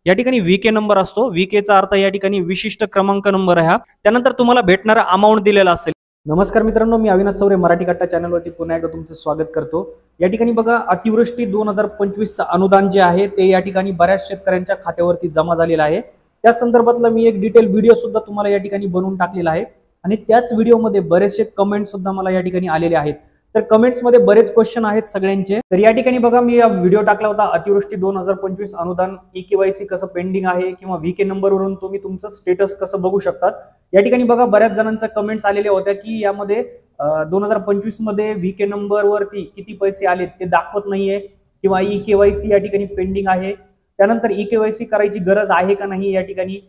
या ठिकाणी VK number असतो। VKचा अर्थ या ठिकाणी विशिष्ट क्रमांक नंबर आहे हा। त्यानंतर तुम्हाला भेटणारा अमाउंट दिलेला असेल। नमस्कार मित्रांनो, मी अविनाश चौरे मराठी कट्टा चॅनलवरती पुन्हा एकदा तुमचं स्वागत करतो। या ठिकाणी बघा, अतिवृष्टी 2025चं अनुदान जे आहे ते या ठिकाणी बऱ्याच शेतकऱ्यांच्या खात्यावरती जमा झालेलं आहे। त्या संदर्भातला मी एक डिटेल व्हिडिओ सुद्धा तुम्हाला या ठिकाणी बनवून टाकलेला आहे आणि त्याच व्हिडिओमध्ये बरेचसे कमेंट सुद्धा मला या ठिकाणी आलेले आहेत। तर कमेंट्स मध्ये बरेच क्वेश्चन आहेत सगळ्यांचे। तर या ठिकाणी बघा, मी व्हिडिओ टाकला होता अतिवृष्टी 2025 अनुदान EKYC कसं पेंडिंग आहे किंवा VK नंबर वरून तुम्ही तुमचं स्टेटस कसं बघू शकतात। या ठिकाणी बघा, बऱ्याच जणांच्या कमेंट्स आलेल्या होत्या की यामध्ये 2025 मध्ये VK नंबर वरती किती पैसे आले ते दाखवत नाहीये किंवा EKYC या ठिकाणी पेंडिंग आहे। त्यानंतर EKYC करायची गरज आहे का नाही या ठिकाणी,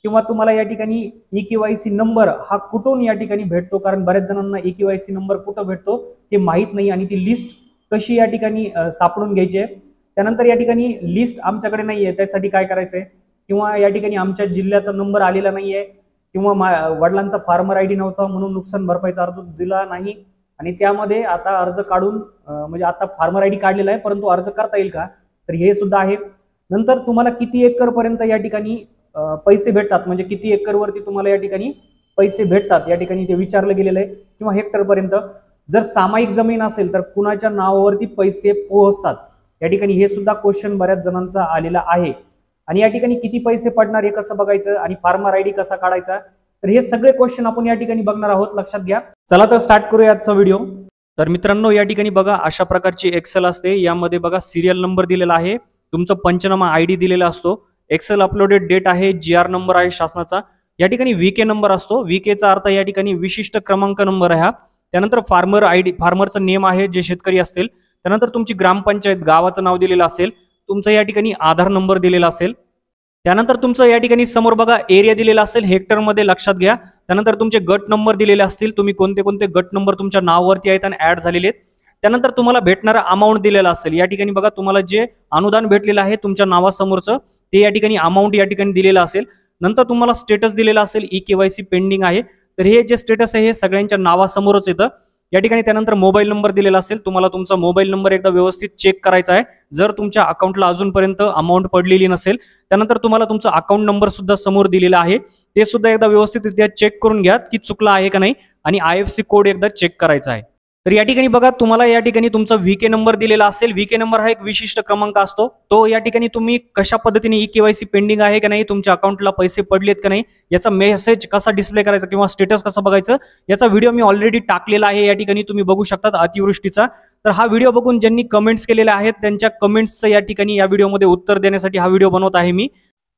किंवा तुम्हाला या ठिकाणी EKYC नंबर हा कुठून या ठिकाणी भेटतो, कारण बऱ्याच जणांना EKYC नंबर कुठं भेटतो हे माहित नाही आणि ती लिस्ट कशी या ठिकाणी सापडून घ्यायची आहे। त्यानंतर या ठिकाणी लिस्ट आमच्याकडे नाहीये, त्यासाठी काय करायचंय, किंवा या ठिकाणी आमच्या जिल्ह्याचा नंबर आलेला नाहीये किंवा वडिलांचा फार्मर ID नव्हता म्हणून नुकसान भरपाईचा अर्ज दिला नाही आणि त्यामध्ये आता अर्ज काढून म्हणजे आता फार्मर ID काढलेला आहे परंतु अर्ज करता येईल का, तर हे सुद्धा आहे। नंतर तुम्हाला किती एकर पर्यंत या ठिकाणी पैसे भेटतात, म्हणजे किती एकर वरती तुम्हाला या ठिकाणी पैसे भेटतात या ठिकाणी ते विचारलं गेलेलं आहे, किंवा हेक्टर पर्यंत। जर सामायिक जमीन असेल तर कुणाच्या नावावरती पैसे पोहोचतात या ठिकाणी, हे सुद्धा क्वेश्चन बऱ्याच जणांचा आलेला आहे। आणि या ठिकाणी किती पैसे पडणार हे कसं बघायचं आणि फार्मर ID कसा काढायचा, तर हे सगळे क्वेश्चन आपण या ठिकाणी बघणार आहोत, लक्षात घ्या। चला तर स्टार्ट करूया आजचा व्हिडिओ। तर मित्रांनो, या ठिकाणी बघा, अशा प्रकारची एक्सेल असते। यामध्ये बघा सिरियल नंबर दिलेला आहे, तुमचा पंचनामा ID दिलेला असतो, एक्सेल अपलोडेड डेट आहे, GR नंबर आहे शासनाचा। या ठिकाणी VK नंबर असतो। VKचा अर्थ या ठिकाणी विशिष्ट क्रमांक नंबर आहे हा। त्यानंतर फार्मर ID, फार्मरचं नेम आहे जे शेतकरी असतील। त्यानंतर तुमची ग्रामपंचायत, गावाचं नाव दिलेलं असेल, तुमचं या ठिकाणी आधार नंबर दिलेला असेल। त्यानंतर तुमचं या ठिकाणी समोर बघा एरिया दिलेला असेल हेक्टर मध्ये, लक्षात घ्या। त्यानंतर तुमचे गट नंबर दिलेले असतील, तुम्ही कोणते कोणते गट नंबर तुमच्या नावावरती आहेत आणि ऍड झालेले आहेत। त्यानंतर तुम्हाला भेटणारा अमाउंट दिलेला असेल। या ठिकाणी बघा, तुम्हाला जे अनुदान भेटलेलं आहे तुमच्या नावासमोरचं ते या ठिकाणी अमाउंट या ठिकाणी दिलेलं असेल। नंतर तुम्हाला स्टेटस दिलेला असेल EKYC पेंडिंग आहे, तर हे जे स्टेटस आहे हे सगळ्यांच्या नावासमोरच येतं या ठिकाणी। त्यानंतर मोबाईल नंबर दिलेला असेल, तुम्हाला तुमचा मोबाईल नंबर एकदा व्यवस्थित चेक करायचा आहे जर तुमच्या अकाउंटला अजूनपर्यंत अमाउंट पडलेली नसेल। त्यानंतर तुम्हाला तुमचा अकाउंट नंबर सुद्धा समोर दिलेला आहे, ते सुद्धा एकदा व्यवस्थितरित्या चेक करून घ्या की चुकला आहे का नाही, आणि IFSC कोड एकदा चेक करायचा आहे। तर या ठिकाणी बघा, तुम्हाला या ठिकाणी तुमचा VK नंबर दिलेला असेल। VK नंबर हा एक विशिष्ट क्रमांक असतो, तो या ठिकाणी तुम्ही कशा पद्धतीने EKYC पेंडिंग आहे का नाही, तुमच्या अकाउंटला पैसे पडलेत का नाही, याचा मेसेज कसा डिस्प्ले करायचा किंवा स्टेटस कसं बघायचं, याचा व्हिडिओ मी ऑलरेडी टाकलेला आहे, या ठिकाणी तुम्ही बघू शकता अतिवृष्टीचा। तर हा व्हिडिओ बघून ज्यांनी कमेंट्स केलेल्या आहेत त्यांच्या कमेंट्सचं या ठिकाणी या व्हिडिओमध्ये उत्तर देण्यासाठी हा व्हिडिओ बनवत आहे मी।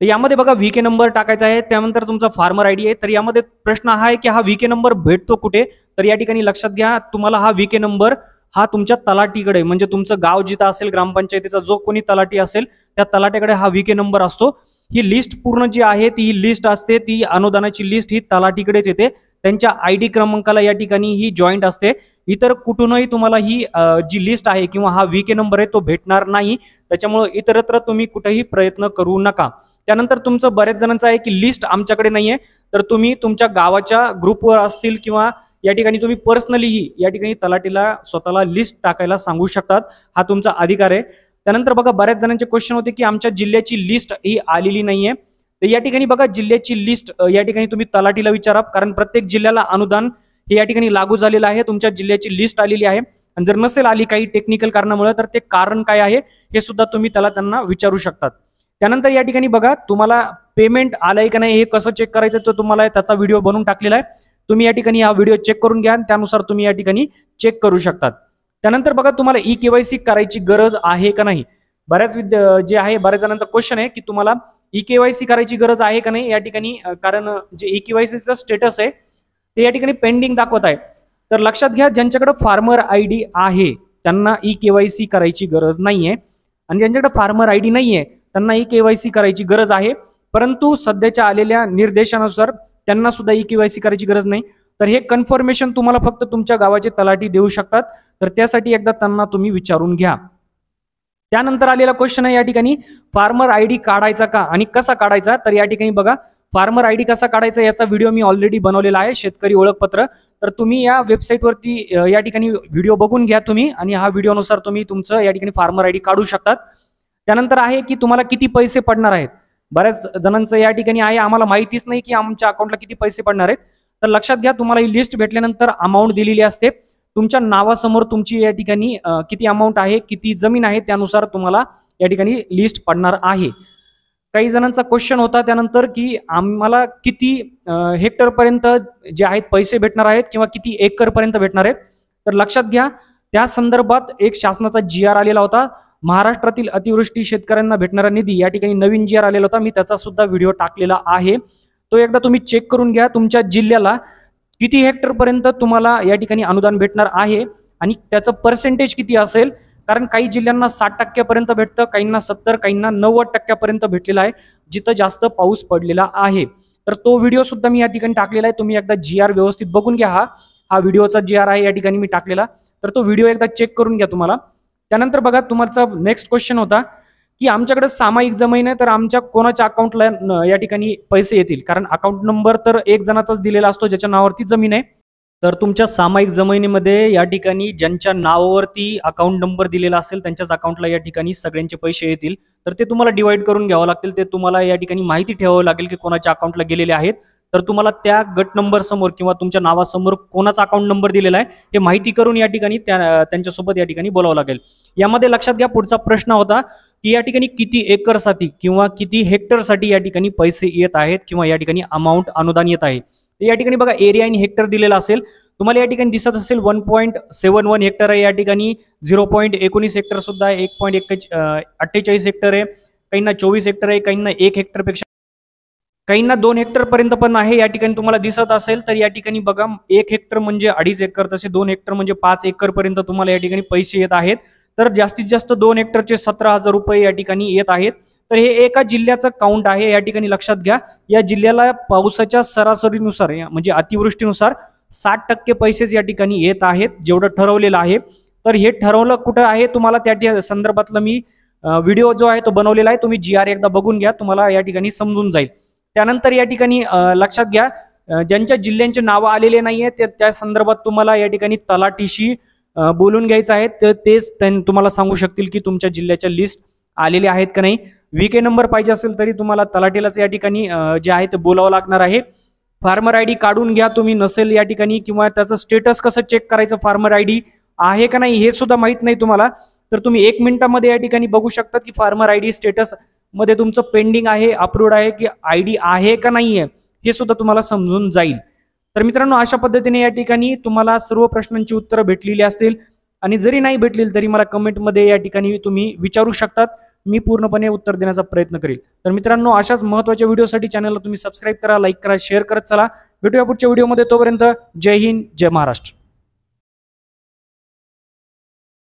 तर यामध्ये बघा VK नंबर टाकायचा आहे, त्यानंतर तुमचा फार्मर ID आहे। तर यामध्ये प्रश्न हा आहे की हा VK नंबर भेटतो कुठे, तर या ठिकाणी लक्षात घ्या, तुम्हाला हा VK नंबर हा तुमच्या तलाठीकडे, म्हणजे तुमचं गाव जिथं असेल, ग्रामपंचायतीचा जो कोणी तलाठी असेल त्या तलाठ्याकडे हा VK नंबर असतो। ही लिस्ट पूर्ण जी आहे ती लिस्ट असते, ती अनुदानाची लिस्ट ही तलाठीकडेच येते, त्यांच्या ID क्रमांकाला या ठिकाणी ही जॉईंट असते। इतर कुठूनही तुम्हाला ही जी लिस्ट आहे किंवा हा VK नंबर आहे तो भेटणार नाही, त्याच्यामुळे इतरत्र तुम्ही कुठेही प्रयत्न करू नका। त्यानंतर तुमचं बऱ्याच जणांचं आहे की लिस्ट आमच्याकडे नाहीये, तर तुम्ही तुमच्या गावाच्या ग्रुपवर असतील किंवा या ठिकाणी तुम्ही पर्सनलीही या ठिकाणी तलाठीला स्वतःला लिस्ट टाकायला सांगू शकतात, हा तुमचा अधिकार आहे। त्यानंतर बघा, बऱ्याच जणांचे क्वेश्चन होते की आमच्या जिल्ह्याची लिस्ट ही आलेली नाहीये, तर या ठिकाणी बघा जिल्ह्याची लिस्ट या ठिकाणी तुम्ही तलाठीला विचारा, कारण प्रत्येक जिल्ह्याला अनुदान हे या ठिकाणी लागू झालेलं आहे। तुमच्या जिल्ह्याची लिस्ट आलेली आहे आणि जर नसेल आली काही टेक्निकल कारणामुळे तर ते कारण काय आहे हे सुद्धा तुम्ही त्यांना विचारू शकतात। त्यानंतर या ठिकाणी बघा, तुम्हाला पेमेंट आलंय का नाही हे कसं चेक करायचं तो तुम्हाला त्याचा व्हिडिओ बनवून टाकलेला आहे, तुम्ही या ठिकाणी हा व्हिडिओ चेक करून घ्या आणि त्यानुसार तुम्ही या ठिकाणी चेक करू शकतात। त्यानंतर बघा, तुम्हाला EKYC करायची गरज आहे का नाही, बऱ्याच जणांचा क्वेश्चन आहे की तुम्हाला EKYC करायची गरज आहे का नाही या ठिकाणी, कारण जे EKYCचं स्टेटस आहे ते या ठिकाणी पेंडिंग दाखवत आहे। तर लक्षात घ्या, ज्यांच्याकडे फार्मर ID आहे त्यांना EKYC करायची गरज नाहीये, आणि ज्यांच्याकडे फार्मर ID नाहीये त्यांना EKYC करायची गरज आहे, परंतु सध्याच्या आलेल्या निर्देशानुसार त्यांना सुद्धा EKYC करायची गरज नाही। तर हे कन्फर्मेशन तुम्हाला फक्त तुमच्या गावाचे तलाठी देऊ शकतात, तर त्यासाठी एकदा त्यांना तुम्ही विचारून घ्या। त्यानंतर आलेला क्वेश्चन आहे या ठिकाणी, फार्मर ID काढायचा का आणि कसा काढायचा, तर या ठिकाणी बघा, फार्मर ID कसा काढायचा याचा व्हिडिओ मी ऑलरेडी बनवलेला आहे, शेतकरी ओळखपत्र। तर तुम्ही या वेबसाईटवरती या ठिकाणी व्हिडिओ बघून घ्या तुम्ही, आणि हा व्हिडिओनुसार तुम्ही तुमचं या ठिकाणी फार्मर ID काढू शकतात। त्यानंतर आहे की तुम्हाला किती पैसे पडणार आहेत, बऱ्याच जणांचं या ठिकाणी आहे आम्हाला माहितीच नाही की आमच्या अकाउंटला किती पैसे पडणार आहेत. तर लक्षात घ्या, तुम्हाला ही लिस्ट भेटल्यानंतर अमाऊंट दिलेली असते. तुमच्या नावासमोर तुमची या ठिकाणी किती अमाऊंट आहे, किती जमीन आहे, त्यानुसार तुम्हाला या ठिकाणी लिस्ट पडणार आहे. काही जणांचा क्वेश्चन होता त्यानंतर की आम्हाला किती हेक्टर पर्यंत जे आहेत पैसे भेटणार आहेत किंवा किती एकर पर्यंत भेटणार आहेत. तर लक्षात घ्या, त्या संदर्भात एक शासनाचा GR आलेला होता. महाराष्ट्रातील अतिवृष्टी शेतकऱ्यांना भेटणारा निधी, या ठिकाणी नवीन GR आलेला होता. मी त्याचा सुद्धा व्हिडिओ टाकलेला आहे, तो एकदा तुम्ही चेक करून घ्या. तुमच्या जिल्ह्याला किती हेक्टर पर्यंत तुम्हाला या ठिकाणी अनुदान भेटणार आहे आणि त्याचं पर्सेंटेज किती असेल. कारण काही जिल्ह्यांना 60% पर्यंत भेटतं, काहींना 70%, काहींना 90% पर्यंत भेटलेला आहे, जिथं जास्त पाऊस पडलेला आहे. तर तो व्हिडिओ सुद्धा मी या ठिकाणी टाकलेला आहे. तुम्ही एकदा GR व्यवस्थित बघून घ्या. हा व्हिडिओचा GR आहे या ठिकाणी मी टाकलेला, तर तो व्हिडिओ एकदा चेक करून घ्या तुम्हाला. त्यानंतर बघा, तुमचा नेक्स्ट क्वेश्चन होता की आमच्याकडे सामायिक जमीन आहे, तर आमच्या कोणाच्या अकाउंटला या ठिकाणी पैसे येतील. कारण अकाउंट नंबर तर एक जणाचाच दिलेला असतो ज्याच्या नावावरती जमीन आहे. तर तुमच्या सामायिक जमिनीमध्ये या ठिकाणी ज्यांच्या नावावरती अकाउंट नंबर दिलेला असेल त्यांच्याच अकाउंटला या ठिकाणी सगळ्यांचे पैसे येतील. तर ते तुम्हाला डिवाइड करून घ्यावं लागतील. ते तुम्हाला या ठिकाणी माहिती ठेवावं लागेल की कोणाच्या अकाउंटला गेलेले आहेत. तर तुम्हाला त्या गट नंबर समोर किंवा तुमच्या नावासमोर कोणाचा अकाउंट नंबर दिलेला आहे हे माहिती करून या ठिकाणी त्यांच्यासोबत या ठिकाणी बोलावं लागेल. यामध्ये लक्षात घ्या, पुढचा प्रश्न होता की या ठिकाणी किती एकरसाठी किंवा किती हेक्टरसाठी या ठिकाणी पैसे येत आहेत किंवा या ठिकाणी अमाऊंट अनुदान येत आहे. तर या ठिकाणी बघा, एरिया आणि हेक्टर दिलेला असेल तुम्हाला या ठिकाणी दिसत असेल. 1.71 हेक्टर आहे, या ठिकाणी 0.19 हेक्टर सुद्धा आहे, 1.48 हेक्टर आहे, काहींना 24 हेक्टर आहे, काहींना 1 हेक्टरपेक्षा काहींना 2 हेक्टर पर्यंत पण आहे. या ठिकाणी तुम्हाला दिसत असेल तर या ठिकाणी बघा, 1 हेक्टर म्हणजे 2.5 एकर, तसे 2 हेक्टर म्हणजे 5 एकर पर्यंत तुम्हाला या ठिकाणी पैसे येत आहेत. तर जास्तीत जास्त 2 हेक्टरचे 17,000 रुपये या ठिकाणी येत आहेत. तर हे एका जिल्ह्याचं काउंट आहे. या ठिकाणी लक्षात घ्या, या जिल्ह्याला पावसाच्या सरासरीनुसार म्हणजे अतिवृष्टीनुसार 60% पैसेच या ठिकाणी येत आहेत, जेवढं ठरवलेलं आहे. तर हे ठरवलं कुठं आहे तुम्हाला त्या संदर्भातलं मी व्हिडिओ जो आहे तो बनवलेला आहे. तुम्ही GR एकदा बघून घ्या, तुम्हाला या ठिकाणी समजून जाईल. त्यानंतर या ठिकाणी लक्षात घ्या, ज्यांच्या जिल्ह्यांचे नावं आलेले नाहीये त्या संदर्भात तुम्हाला या ठिकाणी तलाठीशी बोलून घ्यायचं आहे. तर तेच तुम्हाला सांगू शकतील की तुमच्या जिल्ह्याच्या लिस्ट आलेले आहेत का नाही. VK नंबर पाहिजे असेल तरी तुम्हाला तलाठीलाच या ठिकाणी जे आहे ते बोलावं लागणार आहे. फार्मर ID काढून घ्या तुम्ही, नसेल या ठिकाणी, किंवा त्याचं स्टेटस कसं चेक करायचं, फार्मर ID आहे का नाही हे सुद्धा माहित नाही तुम्हाला, तर तुम्ही 1 मिनिटामध्ये या ठिकाणी बघू शकता की फार्मर ID स्टेटस मध्ये तुमचं पेंडिंग आहे, अप्रूव्ड आहे की ID आहे का नाही आहे हे सुद्धा तुम्हाला समजून जाईल. तर मित्रांनो, अशा पद्धतीने या ठिकाणी तुम्हाला सर्व प्रश्नांची उत्तरं भेटलेली असतील, आणि जरी नाही भेटली तरी मला कमेंटमध्ये या ठिकाणी तुम्ही विचारू शकतात. मी पूर्णपणे उत्तर देण्याचा प्रयत्न करेल. तर मित्रांनो, अशाच महत्त्वाच्या व्हिडिओसाठी चॅनलला तुम्ही सबस्क्राईब करा, लाईक करा, शेअर करत चला. भेटूया पुढच्या व्हिडिओमध्ये. तोपर्यंत जय हिंद, जय महाराष्ट्र.